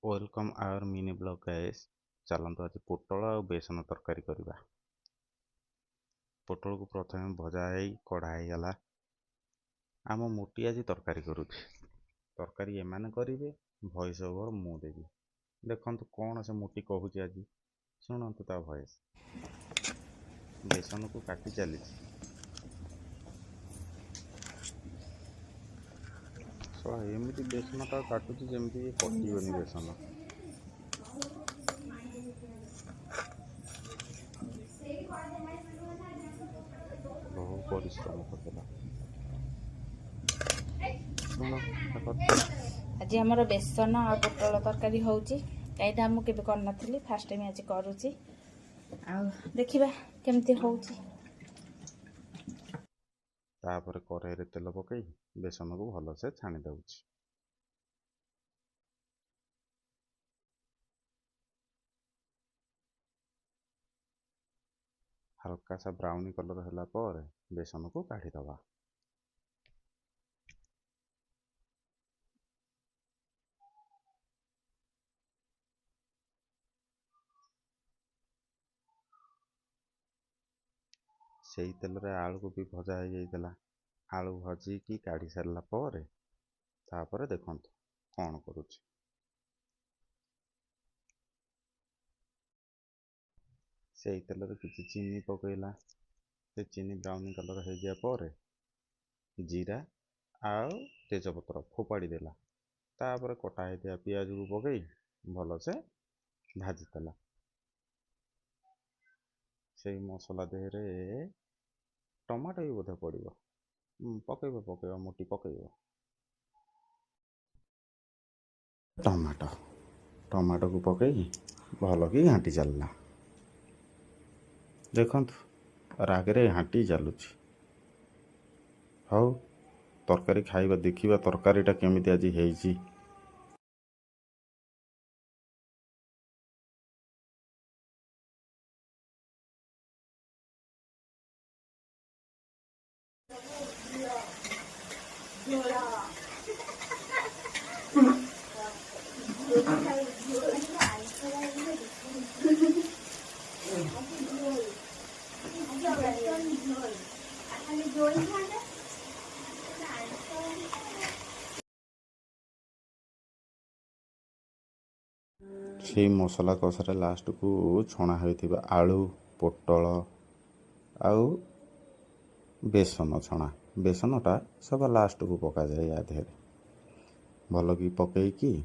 Welcome our mini blog guys. चलतु आज पोटल आ बेसन तरकारी करवा। पोटल को प्रथम भजा हो कढ़ा हो गला। आम मोटी आज तरकारी करुच्छे। तरकारी एमाने करिवे, वॉइस ओवर मु देवी। देखंतु कौन से मोटी कहूची आज, शुणंतु ता वॉइस। बेसन को काटी चली एमती बेसन टा काटुची जमती कटिबनी बेसन। बहु परिश्रम करदेला। आज आमर बेसन आ पोटल तरकारी होउची। एटा हम केबे कर नथिली, फर्स्ट टाइम आज करूची। आ देखिबा केमती होउची। तापर कढ़ाई रे तेल पकई बेसन को भल से छाणी दउची। हल्का सा ब्राउनी कलर होला पर बेसन को काढ़ी दबा। सेई तेल रे आलू को भी भजा हो जाइतला। आलू भजी की काढ़ी सारला पर तापर देखंतु कौन करूची। सेई तेल रे किछि चीनी पकईला। से चीनी ब्राउनी कलर हो जाए पर जीरा आउ तेजपत्र फोपाड़ी देला। तापर कटा होता पियाज को पकई भल से भाजी देला। से मसला देहरे टमाटो भी बोधे पड़ो। पकईब मोटी पकईब। टमाटो को पकई भल कि घाटी चलला। देखंतु रागरे घाटी चलुची। हाउ तरकारी खाइबा देखिबा तरकारीटा केमिति आज हेइची। से मसला कषारे लास्ट को छणा होइथिबा आलू पोटल आउ बेसन छणा। बेसनटा सब लास्ट को पका जाए या देहरे भल कि पकईकी